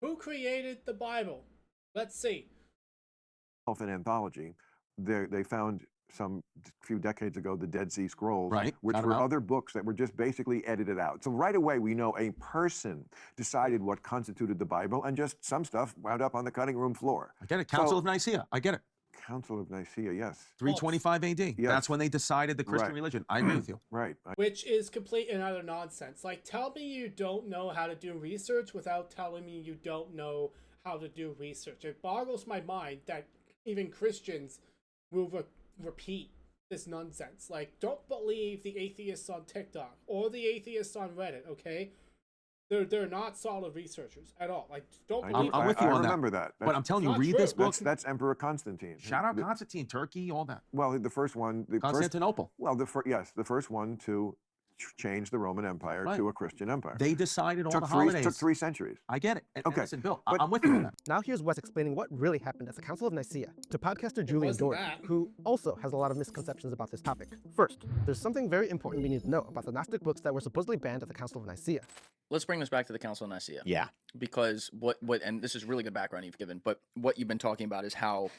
Who created the Bible? Let's see. An anthology. They found some few decades ago the Dead Sea Scrolls, Right, which found 'em were out. other books that were just basically edited out. So right away we know a person decided what constituted the Bible, and just some stuff wound up on the cutting room floor. I get it. Council So- of Nicaea. I get it. Council of Nicaea, yes. 325 AD. Yes. That's when they decided the Christian Right. religion. I agree with you. Right. Which is complete and utter nonsense. Like, tell me you don't know how to do research without telling me you don't know how to do research. It boggles my mind that even Christians will repeat this nonsense. Like, don't believe the atheists on TikTok or the atheists on Reddit, okay? They're not solid researchers at all. Like, don't believe I'm with you I on that. remember that. But I'm telling you, not read true. this book. That's Emperor Constantine. Shout out Constantine, Turkey, all that. Well, the first one, the first, Constantinople. well, the first one to change the Roman Empire Right. to a Christian empire. They decided all the took holidays. 3 centuries. I get it. And Okay, listen, Bill, but- I'm with you on that. Now here's Wes explaining what really happened at the Council of Nicaea to podcaster Julian wasn't Doherty, that. who also has a lot of misconceptions about this topic. First, there's something very important we need to know about the Gnostic books that were supposedly banned at the Council of Nicaea. Let's bring this back to the Council of Nicaea. Yeah. Because and this is really good background you've given, but what you've been talking about is how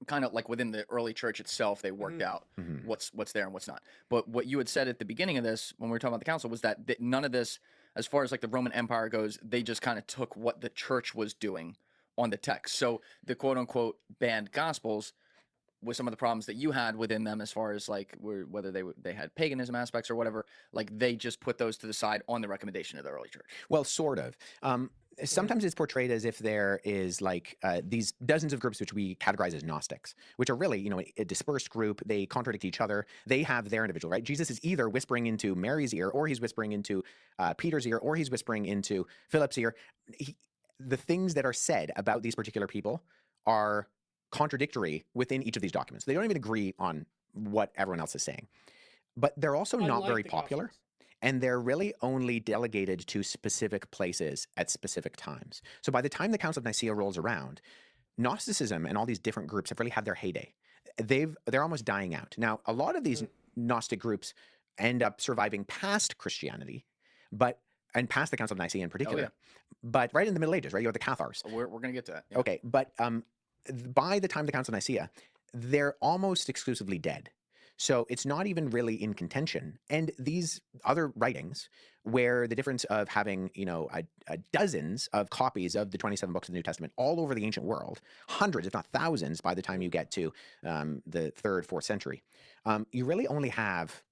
kind of like within the early church itself, they worked out what's there and what's not. But what you had said at the beginning of this, when we were talking about the council, was that none of this, as far as like the Roman Empire goes, they just kind of took what the church was doing on the text. So the quote unquote banned gospels with some of the problems that you had within them, as far as like whether they had paganism aspects or whatever, like they just put those to the side on the recommendation of the early church. Well, sort of. Sometimes it's portrayed as if there is like these dozens of groups which we categorize as Gnostics, which are really, you know, a dispersed group. They contradict each other. They have their individual, right? Jesus is either whispering into Mary's ear, or he's whispering into Peter's ear, or he's whispering into Philip's ear. The things that are said about these particular people are contradictory within each of these documents. They don't even agree on what everyone else is saying. But they're also not Unlike very the popular. Gospels. And they're really only delegated to specific places at specific times. So by the time the Council of Nicaea rolls around, Gnosticism and all these different groups have really had their heyday. They're almost dying out. Now, a lot of these Gnostic groups end up surviving past Christianity, and past the Council of Nicaea in particular. But right in the Middle Ages, right? You have the Cathars. We're going to get to that. Yeah. Okay, but by the time of the Council of Nicaea, they're almost exclusively dead. So it's not even really in contention. And these other writings, where the difference of having, you know, dozens of copies of the 27 books of the New Testament all over the ancient world, hundreds, if not thousands, by the time you get to the 3rd, 4th century, you really only have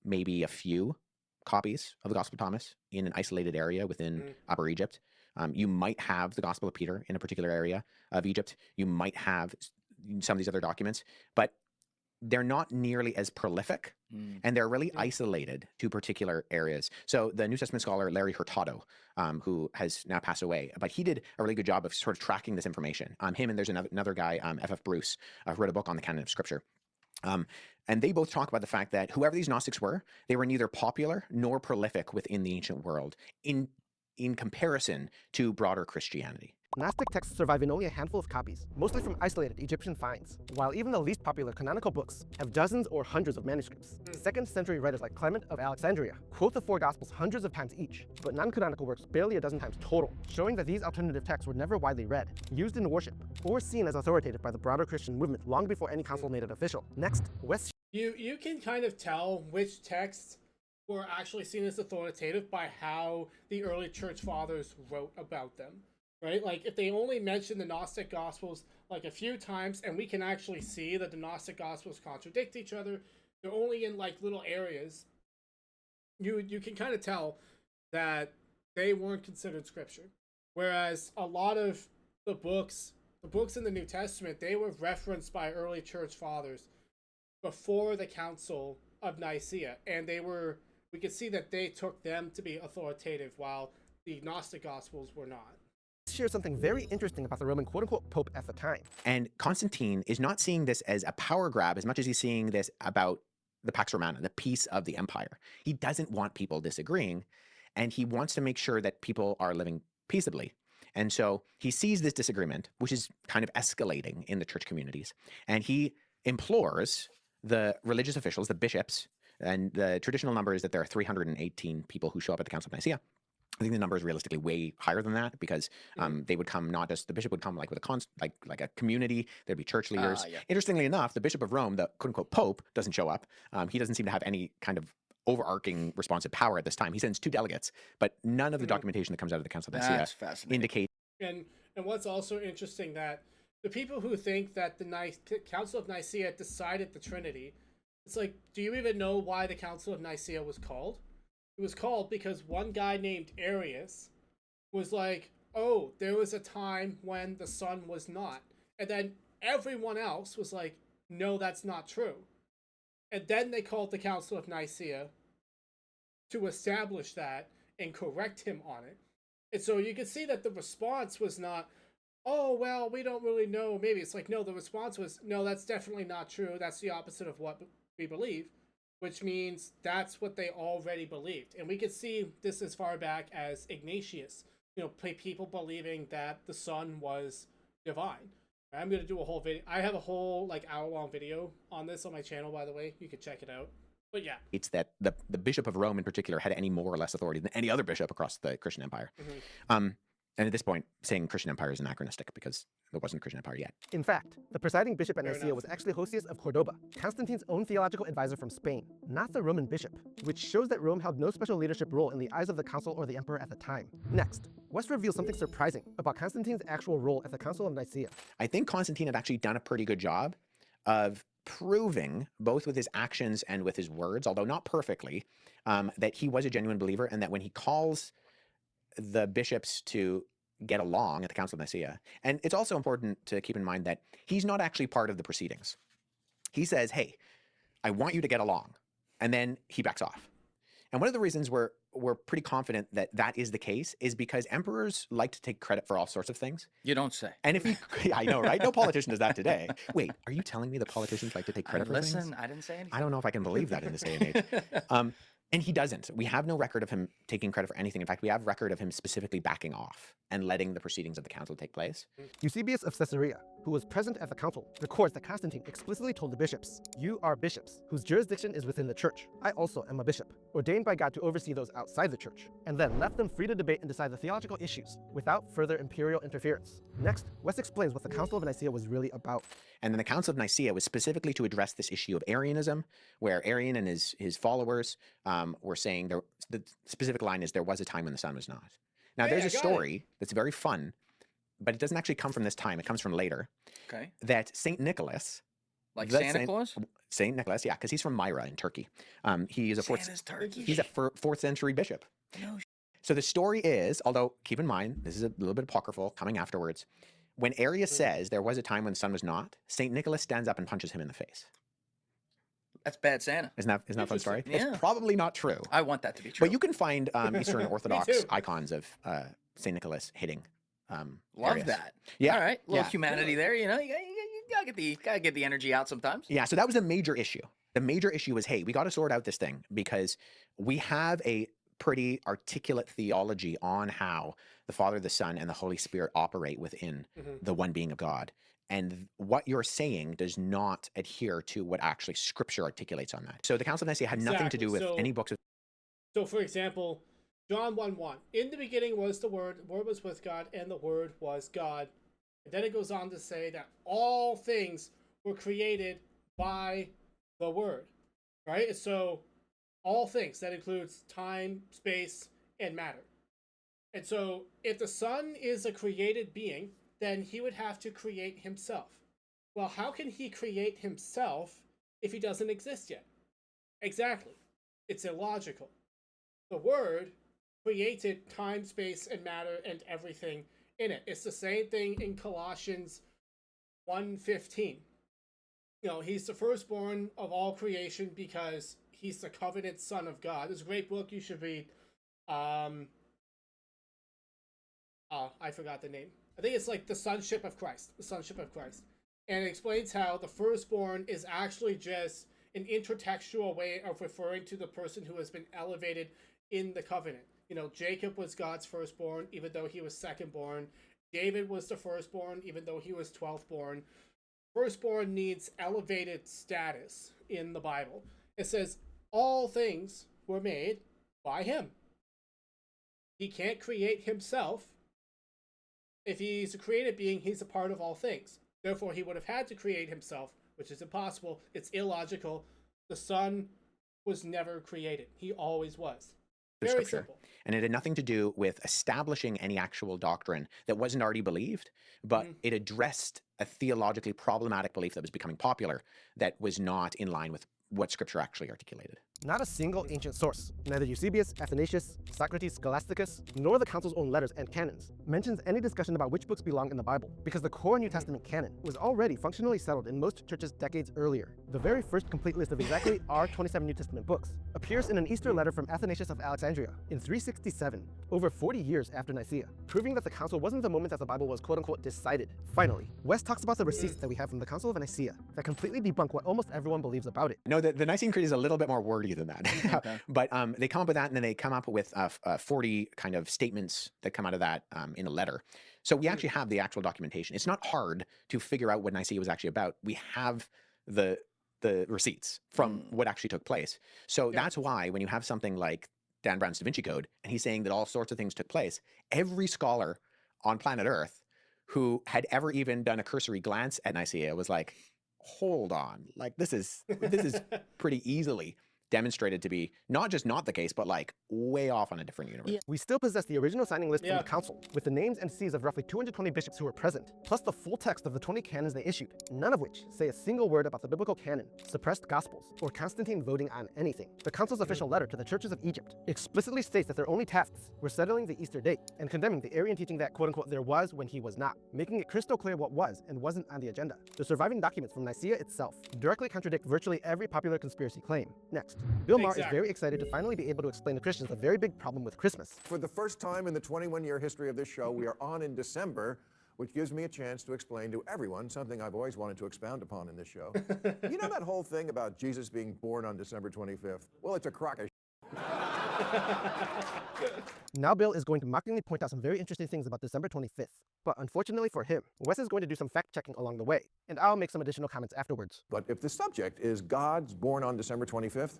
maybe a few copies of the Gospel of Thomas in an isolated area within Upper Egypt. You might have the Gospel of Peter in a particular area of Egypt. You might have some of these other documents, but they're not nearly as prolific, and they're really isolated to particular areas. So the New Testament scholar Larry Hurtado, who has now passed away, but he did a really good job of sort of tracking this information. Him and there's another guy, F.F. Bruce, who wrote a book on the canon of Scripture. And they both talk about the fact that whoever these Gnostics were, they were neither popular nor prolific within the ancient world in comparison to broader Christianity. Gnostic texts survive in only a handful of copies, mostly from isolated Egyptian finds, while even the least popular canonical books have dozens or hundreds of manuscripts. 2nd century writers like Clement of Alexandria quote the 4 Gospels hundreds of times each, but non-canonical works barely a dozen times total, showing that these alternative texts were never widely read, used in worship, or seen as authoritative by the broader Christian movement long before any council made it official. Next, Wes You can kind of tell which texts were actually seen as authoritative by how the early church fathers wrote about them, right? Like, if they only mention the Gnostic Gospels like a few times, and we can actually see that the Gnostic Gospels contradict each other, they're only in like little areas, you can kind of tell that they weren't considered scripture. Whereas a lot of the books in the New Testament, they were referenced by early church fathers before the Council of Nicaea, and we could see that they took them to be authoritative, while the Gnostic Gospels were not. shares something very interesting about the Roman quote-unquote pope at the time. And Constantine is not seeing this as a power grab as much as he's seeing this about the Pax Romana, the peace of the empire. He doesn't want people disagreeing, and he wants to make sure that people are living peaceably. And so he sees this disagreement, which is kind of escalating in the church communities, and he implores the religious officials, the bishops, and the traditional number is that there are 318 people who show up at the Council of Nicaea. I think the number is realistically way higher than that because they would come not just the bishop would come like with a like a community. There'd be church leaders. Yeah. Interestingly enough, the Bishop of Rome, the quote unquote Pope, doesn't show up. He doesn't seem to have any kind of overarching responsive power at this time. He sends 2 delegates, but none of the documentation that comes out of the Council of Nicaea That's fascinating. indicate. And what's also interesting that the people who think that the Council of Nicaea decided the Trinity, it's like, do you even know why the Council of Nicaea was called? It was called because one guy named Arius was like, oh, there was a time when the sun was not. And then everyone else was like, no, that's not true. And then they called the Council of Nicaea to establish that and correct him on it. And so you can see that the response was not, oh, well, we don't really know. Maybe it's like, no, the response was, no, that's definitely not true. That's the opposite of what we believe, which means that's what they already believed. And we could see this as far back as Ignatius, people believing that the sun was divine. I'm going to do a whole video. I have a whole hour-long video on this on my channel, by the way. You can check it out. But yeah. It's that the Bishop of Rome in particular had any more or less authority than any other bishop across the Christian Empire. And at this point, saying Christian Empire is anachronistic because there wasn't a Christian Empire yet. In fact, the presiding bishop at Fair Nicaea enough. was actually Hosius of Cordoba, Constantine's own theological advisor from Spain, not the Roman bishop, which shows that Rome held no special leadership role in the eyes of the council or the emperor at the time. Next, West reveals something surprising about Constantine's actual role at the Council of Nicaea. I think Constantine had actually done a pretty good job of proving, both with his actions and with his words, although not perfectly, that he was a genuine believer and that when he calls the bishops to get along at the Council of Nicaea, and it's also important to keep in mind that he's not actually part of the proceedings. He says, hey, I want you to get along, and then he backs off. And one of the reasons we're pretty confident that that is the case is because emperors like to take credit for all sorts of things. You don't say. And if you, I know, right? No politician does that today. Wait, are you telling me that politicians like to take credit for things? Listen, I didn't say anything. I don't know if I can believe that in this day and age. And he doesn't. We have no record of him taking credit for anything. In fact, we have record of him specifically backing off and letting the proceedings of the council take place. Eusebius of Caesarea, who was present at the council, records that Constantine explicitly told the bishops, "You are bishops, whose jurisdiction is within the church. I also am a bishop, ordained by God to oversee those outside the church," and then left them free to debate and decide the theological issues without further imperial interference. Next, West explains what the Council of Nicaea was really about. And then the Council of Nicaea was specifically to address this issue of Arianism, where Arian and his followers were saying, the specific line is, there was a time when the sun was not. Now, Hey, there's I a got story that's very fun, but it doesn't actually come from this time. It comes from later. Okay. That St. Nicholas, Like the Santa Claus? St. Nicholas, yeah, because he's from Myra in Turkey. He is a Santa's Turkish. he's a 4th century bishop. No So the story is, although keep in mind, this is a little bit apocryphal coming afterwards, when Arius says there was a time when the sun was not, St. Nicholas stands up and punches him in the face. That's bad Santa. Isn't that a fun story? Yeah. It's probably not true. I want that to be true. But you can find Eastern Orthodox too. icons of St. Nicholas hitting Love Arius. that. Yeah. All right. A little Yeah. humanity there. You gotta get the energy out sometimes. Yeah, so that was a major issue. The major issue was, hey, we got to sort out this thing because we have a pretty articulate theology on how the Father, the Son, and the Holy Spirit operate within the one being of God. And what you're saying does not adhere to what actually Scripture articulates on that. So the Council of Nicaea had nothing to do with Exactly. So- any books of... So, for example, John 1:1. In the beginning was the Word was with God, and the Word was God. And then it goes on to say that all things were created by the Word, right? And so, all things, that includes time, space, and matter. And so, if the Son is a created being, then he would have to create himself. Well, how can he create himself if he doesn't exist yet? Exactly. It's illogical. The Word created time, space, and matter and everything in it. It's the same thing in Colossians 1:15. He's the firstborn of all creation because he's the covenant son of God. There's a great book you should read. I forgot the name. I think it's like The Sonship of Christ. The Sonship of Christ. And it explains how the firstborn is actually just an intertextual way of referring to the person who has been elevated in the covenant. Jacob was God's firstborn, even though he was secondborn. David was the firstborn, even though he was 12th born. Firstborn needs elevated status in the Bible. It says all things were made by him. he can't create himself. If he's a created being, he's a part of all things. Therefore, he would have had to create himself, which is impossible. It's illogical. The Son was never created. He always was. Very simple. And it had nothing to do with establishing any actual doctrine that wasn't already believed, but it addressed a theologically problematic belief that was becoming popular that was not in line with what Scripture actually articulated. Not a single ancient source, neither Eusebius, Athanasius, Socrates, Scholasticus, nor the Council's own letters and canons, mentions any discussion about which books belong in the Bible, because the core New Testament canon was already functionally settled in most churches decades earlier. The very first complete list of exactly our 27 New Testament books appears in an Easter letter from Athanasius of Alexandria in 367, over 40 years after Nicaea, proving that the Council wasn't the moment that the Bible was quote-unquote decided. Finally, Wes talks about the receipts that we have from the Council of Nicaea that completely debunk what almost everyone believes about it. No, the Nicene Creed is a little bit more wordy than that. Okay. But they come up with that, and then they come up with 40 kind of statements that come out of that in a letter. So we actually have the actual documentation. It's not hard to figure out what Nicaea was actually about. We have the receipts from what actually took place. So that's why when you have something like Dan Brown's Da Vinci Code, and he's saying that all sorts of things took place, every scholar on planet Earth who had ever even done a cursory glance at Nicaea was like, hold on, like this is pretty easily demonstrated to be not just not the case, but like way off on a different universe. We still possess the original signing list from the Council, with the names and sees of roughly 220 bishops who were present, plus the full text of the 20 canons they issued, none of which say a single word about the biblical canon, suppressed gospels, or Constantine voting on anything. The Council's official letter to the churches of Egypt explicitly states that their only tasks were settling the Easter date and condemning the Arian teaching that quote-unquote there was when he was not, making it crystal clear what was and wasn't on the agenda. The surviving documents from Nicaea itself directly contradict virtually every popular conspiracy claim. Next, Bill Maher is very excited to finally be able to explain to Christians a very big problem with Christmas. For the first time in the 21-year history of this show, we are on in December, which gives me a chance to explain to everyone something I've always wanted to expound upon in this show. You know that whole thing about Jesus being born on December 25th? Well, it's a crock of Now Bill is going to mockingly point out some very interesting things about December 25th. But unfortunately for him, Wes is going to do some fact-checking along the way, and I'll make some additional comments afterwards. But if the subject is God's born on December 25th,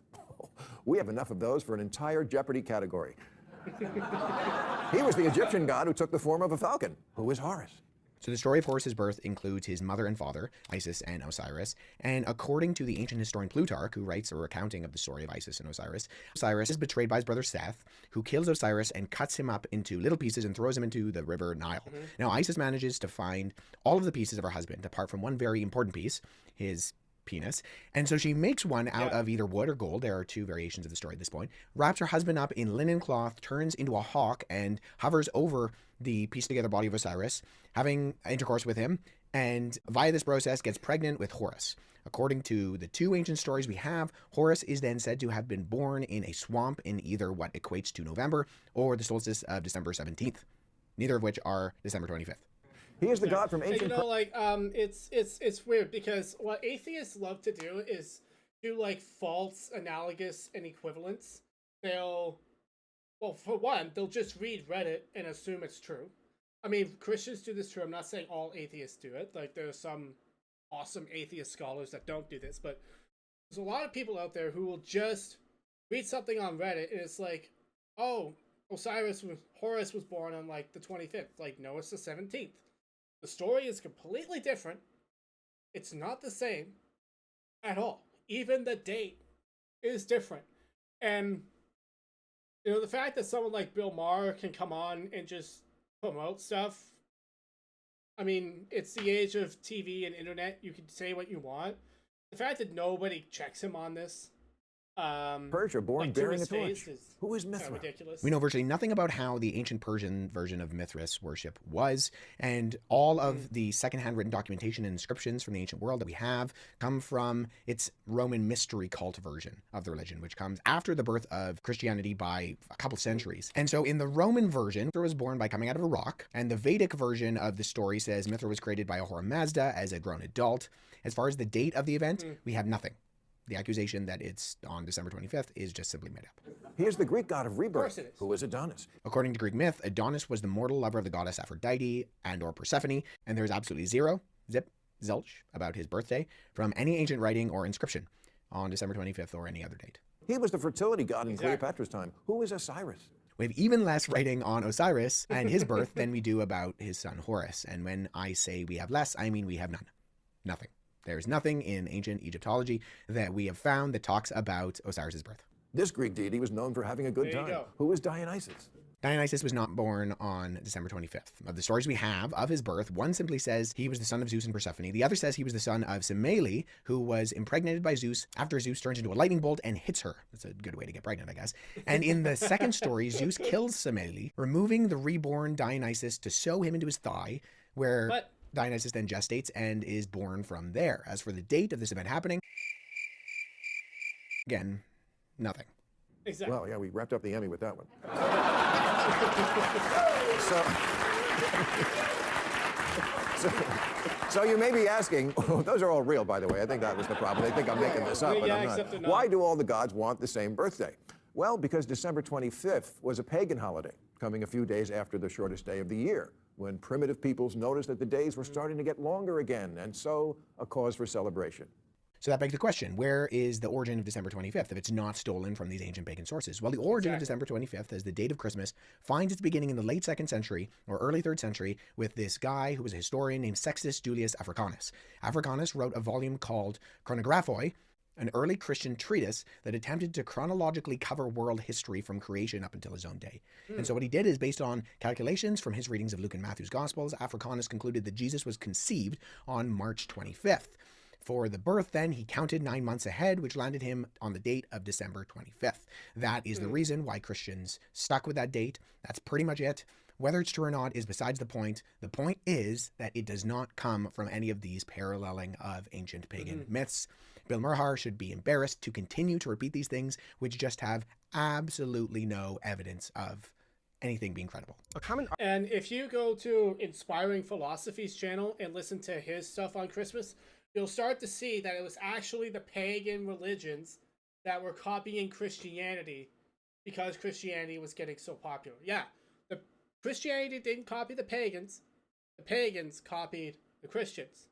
we have enough of those for an entire Jeopardy category. He was the Egyptian god who took the form of a falcon. Who is Horus? So the story of Horus's birth includes his mother and father, Isis and Osiris, and according to the ancient historian Plutarch, who writes a recounting of the story of Isis and Osiris, Osiris is betrayed by his brother Seth, who kills Osiris and cuts him up into little pieces and throws him into the river Nile. Now Isis manages to find all of the pieces of her husband, apart from one very important piece, his penis, and so she makes one out of either wood or gold. There are two variations of the story at this point. Wraps her husband up in linen cloth, turns into a hawk, and hovers over the pieced together body of Osiris, having intercourse with him, and via this process gets pregnant with Horus. According to the two ancient stories we have, Horus is then said to have been born in a swamp in either what equates to November or the solstice of December 17th, neither of which are December 25th. He is the god from ancient... You know, like, it's weird because what atheists love to do is do, like, false analogous and equivalence. Well, for one, they'll just read Reddit and assume it's true. I mean, Christians do this too. I'm not saying all atheists do it. Like, there's some awesome atheist scholars that don't do this, but there's a lot of people out there who will just read something on Reddit and it's like, oh, Horus was born on, like, the 25th. Like, no, it's the 17th. The story is completely different. It's not the same at all. Even the date is different. And, you know, the fact that someone like Bill Maher can come on and just promote stuff, I mean, it's the age of TV and internet. You can say what you want. The fact that nobody checks him on this, Persia, born like, bearing a his face torch. is Who is kinda Mithra? ridiculous. We know virtually nothing about how the ancient Persian version of Mithras worship was, and all of the secondhand written documentation and inscriptions from the ancient world that we have come from its Roman mystery cult version of the religion, which comes after the birth of Christianity by a couple centuries. And so in the Roman version, Mithra was born by coming out of a rock, and the Vedic version of the story says Mithra was created by Ahura Mazda as a grown adult. As far as the date of the event, we have nothing. The accusation that it's on December 25th is just simply made up. He is the Greek god of rebirth. course it is. Who is Adonis? According to Greek myth, Adonis was the mortal lover of the goddess Aphrodite and or Persephone, and there's absolutely zero, zilch, about his birthday from any ancient writing or inscription on December 25th or any other date. He was the fertility god in Cleopatra's time. Who is Osiris? We have even less writing on Osiris and his birth than we do about his son Horus. And when I say we have less, I mean we have none. Nothing. There's nothing in ancient Egyptology that we have found that talks about Osiris's birth. This Greek deity was known for having a good There you time. go. Who was Dionysus? Dionysus was not born on December 25th. Of the stories we have of his birth, one simply says he was the son of Zeus and Persephone. The other says he was the son of Semele, who was impregnated by Zeus after Zeus turns into a lightning bolt and hits her. That's a good way to get pregnant, I guess. And in the second story, Zeus kills Semele, removing the reborn Dionysus to sew him into his thigh, where Dionysus then gestates and is born from there. As for the date of this event happening, again, nothing. Exactly. Well, yeah, we wrapped up the Emmy with that one. So you may be asking, those are all real, by the way. I think that was the problem. They think I'm making this up, but Yeah, I'm except they're not. not. Why do all the gods want the same birthday? Well, because December 25th was a pagan holiday, coming a few days after the shortest day of the year, when primitive peoples noticed that the days were starting to get longer again, and so a cause for celebration. So that begs the question, where is the origin of December 25th if it's not stolen from these ancient pagan sources? Well, the origin of December 25th as the date of Christmas finds its beginning in the late 2nd century or early 3rd century with this guy who was a historian named Sextus Julius Africanus. Africanus wrote a volume called Chronographoi, an early Christian treatise that attempted to chronologically cover world history from creation up until his own day. And so what he did is, based on calculations from his readings of Luke and Matthew's Gospels, Africanus concluded that Jesus was conceived on March 25th. For the birth, then, he counted 9 months ahead, which landed him on the date of December 25th. That is the reason why Christians stuck with that date. That's pretty much it. Whether it's true or not is besides the point. The point is that it does not come from any of these paralleling of ancient pagan myths. Bill Murhar should be embarrassed to continue to repeat these things, which just have absolutely no evidence of anything being credible. A common And if you go to Inspiring Philosophy's channel and listen to his stuff on Christmas, you'll start to see that it was actually the pagan religions that were copying Christianity because Christianity was getting so popular. Yeah, the Christianity didn't copy the pagans copied the Christians.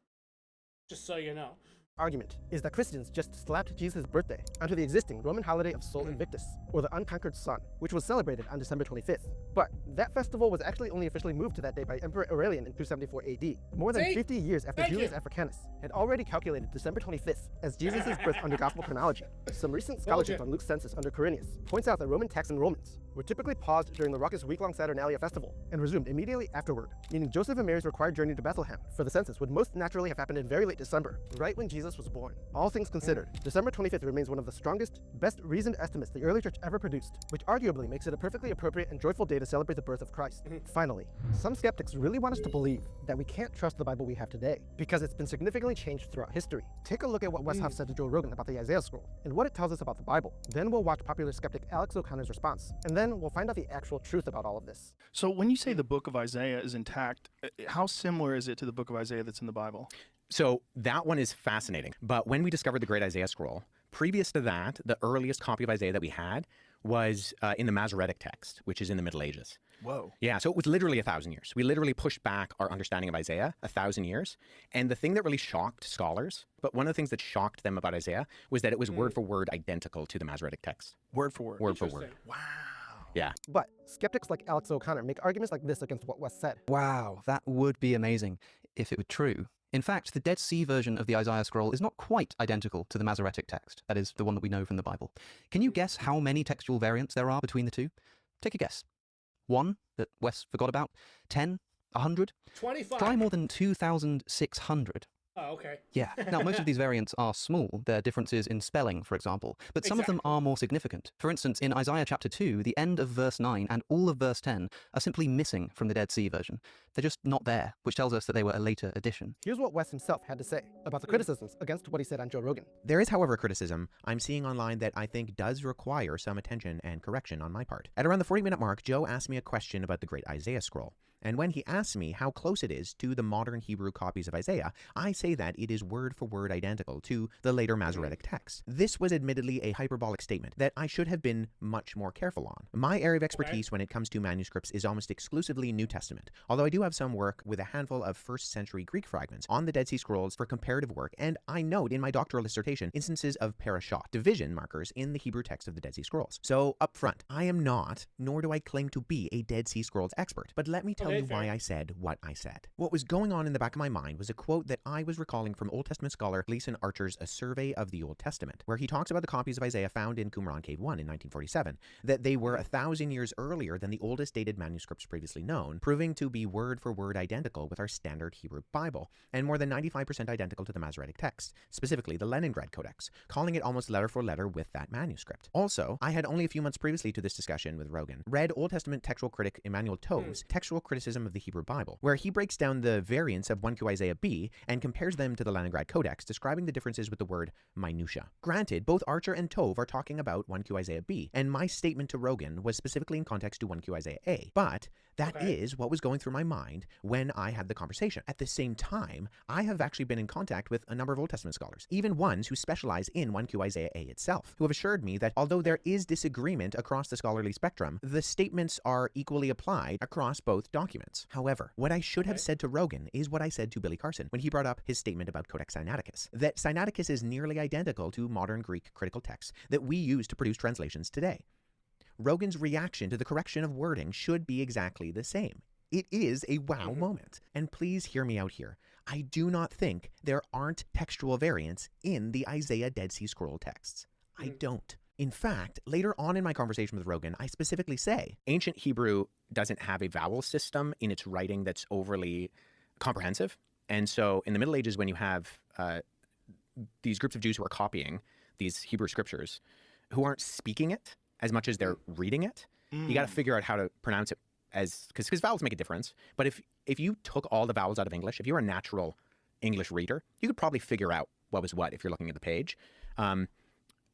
Just so you know. argument is that Christians just slapped Jesus' birthday onto the existing Roman holiday of Sol Invictus, or the unconquered sun, which was celebrated on December 25th. But that festival was actually only officially moved to that day by Emperor Aurelian in 274 AD, more than 50 years after Julius Africanus had already calculated December 25th as Jesus' birth under gospel chronology. Some recent scholarship on Luke's census under Quirinius points out that Roman tax enrollments were typically paused during the raucous week-long Saturnalia festival and resumed immediately afterward, meaning Joseph and Mary's required journey to Bethlehem for the census would most naturally have happened in very late December, right when Jesus was born. All things considered, December 25th remains one of the strongest, best reasoned estimates the early church ever produced, which arguably makes it a perfectly appropriate and joyful day to celebrate the birth of Christ. Finally, some skeptics really want us to believe that we can't trust the Bible we have today, because it's been significantly changed throughout history. Take a look at what WES HUFF said to Joe Rogan about the Isaiah scroll, and what it tells us about the Bible. Then we'll watch popular skeptic Alex O'Connor's response, and then we'll find out the actual truth about all of this. So when you say the book of Isaiah is intact, how similar is it to the book of Isaiah that's in the Bible? So that one is fascinating. But when we discovered the Great Isaiah Scroll, previous to that, the earliest copy of Isaiah that we had was in the Masoretic text, which is in the Middle Ages. Whoa. Yeah, so it was literally 1,000 years. We literally pushed back our understanding of Isaiah 1,000 years. And the thing that really shocked scholars, but one of the things that shocked them about Isaiah was that it was word for word identical to the Masoretic text. Word for word. Word for word. Wow. Yeah. But skeptics like Alex O'Connor make arguments like this against what WES said. Wow, that would be amazing if it were true. In fact, the Dead Sea version of the Isaiah scroll is not quite identical to the Masoretic text, that is, the one that we know from the Bible. Can you guess how many textual variants there are between the two? Take a guess. 1 that WES forgot about? 10? 100? 25. Try more than 2,600. Oh, okay. Yeah. Now, most of these variants are small. They're differences in spelling, for example, but some of them are more significant. For instance, in Isaiah chapter 2, the end of verse 9 and all of verse 10 are simply missing from the Dead Sea version. They're just not there, which tells us that they were a later addition. Here's what WES himself had to say about the criticisms against what he said on Joe Rogan. There is, however, a criticism I'm seeing online that I think does require some attention and correction on my part. At around the 40-minute mark, Joe asked me a question about the Great Isaiah Scroll. And when he asks me how close it is to the modern Hebrew copies of Isaiah, I say that it is word for word identical to the later Masoretic text. This was admittedly a hyperbolic statement that I should have been much more careful on. My area of expertise when it comes to manuscripts is almost exclusively New Testament, although I do have some work with a handful of 1st century Greek fragments on the Dead Sea Scrolls for comparative work, and I note in my doctoral dissertation instances of parashot, division markers in the Hebrew text of the Dead Sea Scrolls. So up front, I am not, nor do I claim to be a Dead Sea Scrolls expert, but let me tell you why I said what I said. What was going on in the back of my mind was a quote that I was recalling from Old Testament scholar Gleason Archer's A Survey of the Old Testament, where he talks about the copies of Isaiah found in Qumran Cave 1 in 1947, that they were 1,000 years earlier than the oldest dated manuscripts previously known, proving to be word for word identical with our standard Hebrew Bible, and more than 95% identical to the Masoretic text, specifically the Leningrad Codex, calling it almost letter for letter with that manuscript. Also, I had only a few months previously to this discussion with Rogan read Old Testament textual critic Emmanuel Tove's Textual Criticism of the Hebrew Bible, where he breaks down the variants of 1Q Isaiah B and compares them to the Leningrad Codex, describing the differences with the word minutiae. Granted, both Archer and Tove are talking about 1Q Isaiah B, and my statement to Rogan was specifically in context to 1Q Isaiah A, but that is what was going through my mind when I had the conversation. At the same time, I have actually been in contact with a number of Old Testament scholars, even ones who specialize in 1Q Isaiah A itself, who have assured me that although there is disagreement across the scholarly spectrum, the statements are equally applied across both documents. However, what I should have said to Rogan is what I said to Billy Carson when he brought up his statement about Codex Sinaiticus, that Sinaiticus is nearly identical to modern Greek critical texts that we use to produce translations today. Rogan's reaction to the correction of wording should be exactly the same. It is a wow moment. And please hear me out here. I do not think there aren't textual variants in the Isaiah Dead Sea Scroll texts. I don't. In fact, later on in my conversation with Rogan, I specifically say ancient Hebrew doesn't have a vowel system in its writing that's overly comprehensive. And so in the Middle Ages, when you have these groups of Jews who are copying these Hebrew scriptures, who aren't speaking it as much as they're reading it, you got to figure out how to pronounce it as, because vowels make a difference. But if you took all the vowels out of English, if you were a natural English reader, you could probably figure out what was what if you're looking at the page.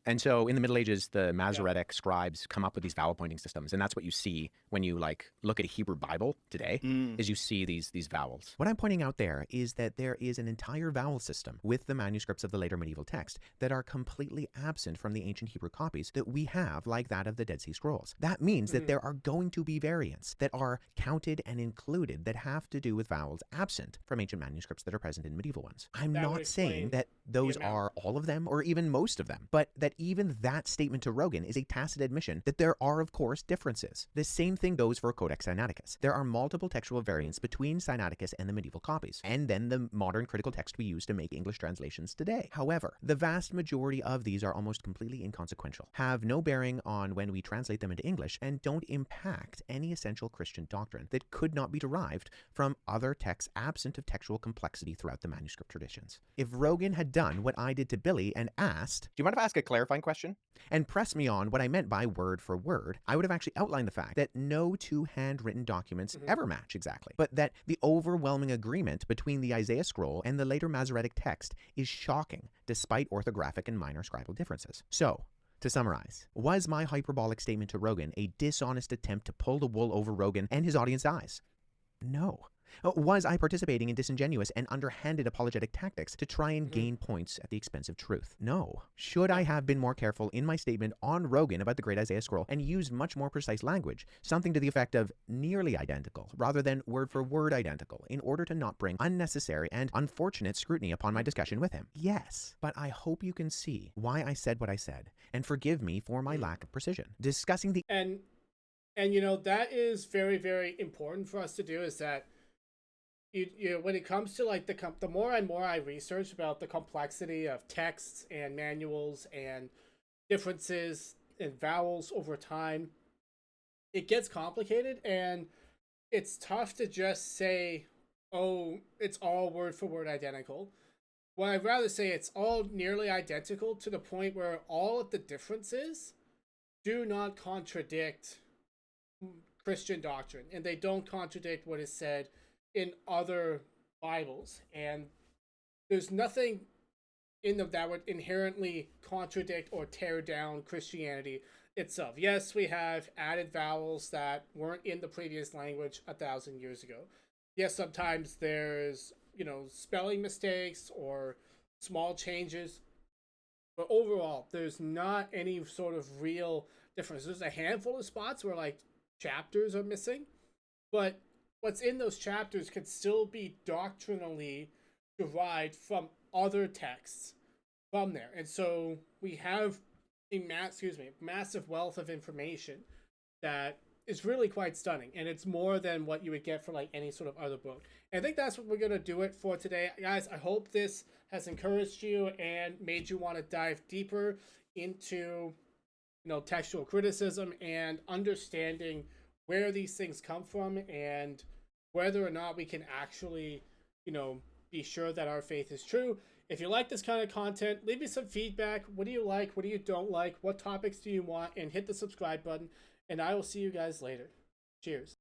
And so in the Middle Ages, the Masoretic scribes come up with these vowel pointing systems. And that's what you see when you look at a Hebrew Bible today, is you see these vowels. What I'm pointing out there is that there is an entire vowel system with the manuscripts of the later medieval text that are completely absent from the ancient Hebrew copies that we have, like that of the Dead Sea Scrolls. That means that there are going to be variants that are counted and included that have to do with vowels absent from ancient manuscripts that are present in medieval ones. I'm not saying that those are all of them or even most of them, but that even that statement to Rogan is a tacit admission that there are, of course, differences. The same thing goes for Codex Sinaiticus. There are multiple textual variants between Sinaiticus and the medieval copies, and then the modern critical text we use to make English translations today. However, the vast majority of these are almost completely inconsequential, have no bearing on when we translate them into English, and don't impact any essential Christian doctrine that could not be derived from other texts absent of textual complexity throughout the manuscript traditions. If Rogan had done what I did to Billy and asked, "Do you mind if I ask a clarifying question?" and pressed me on what I meant by word for word, I would have actually outlined the fact that no two handwritten documents ever match exactly, but that the overwhelming agreement between the Isaiah scroll and the later Masoretic text is shocking, despite orthographic and minor scribal differences. So, to summarize, was my hyperbolic statement to Rogan a dishonest attempt to pull the wool over Rogan and his audience's eyes? No. Was I participating in disingenuous and underhanded apologetic tactics to try and gain points at the expense of truth? No. Should I have been more careful in my statement on Rogan about the Great Isaiah Scroll and used much more precise language, something to the effect of nearly identical rather than word for word identical, in order to not bring unnecessary and unfortunate scrutiny upon my discussion with him? Yes. But I hope you can see why I said what I said, and forgive me for my lack of precision. Discussing the... And you know, that is very, very important for us to do, is that you know, when it comes to like the more and more I research about the complexity of texts and manuals and differences in vowels over time, it gets complicated, and it's tough to just say, oh, it's all word for word identical. Well, I'd rather say it's all nearly identical to the point where all of the differences do not contradict Christian doctrine, and they don't contradict what is said in other Bibles, and there's nothing in them that would inherently contradict or tear down Christianity itself. Yes, we have added vowels that weren't in the previous language 1,000 years ago. Yes, sometimes there's, spelling mistakes or small changes. But overall, there's not any sort of real difference. There's a handful of spots where, like, chapters are missing. But what's in those chapters could still be doctrinally derived from other texts from there. And so we have a massive wealth of information that is really quite stunning, and it's more than what you would get for like any sort of other book. And I think that's what we're gonna do it for today, guys. I hope this has encouraged you and made you want to dive deeper into textual criticism and understanding where these things come from and whether or not we can actually be sure that our faith is true. If you like this kind of content, leave me some feedback. What do you like? What do you don't like? What topics do you want? And hit the subscribe button. And I will see you guys later. Cheers.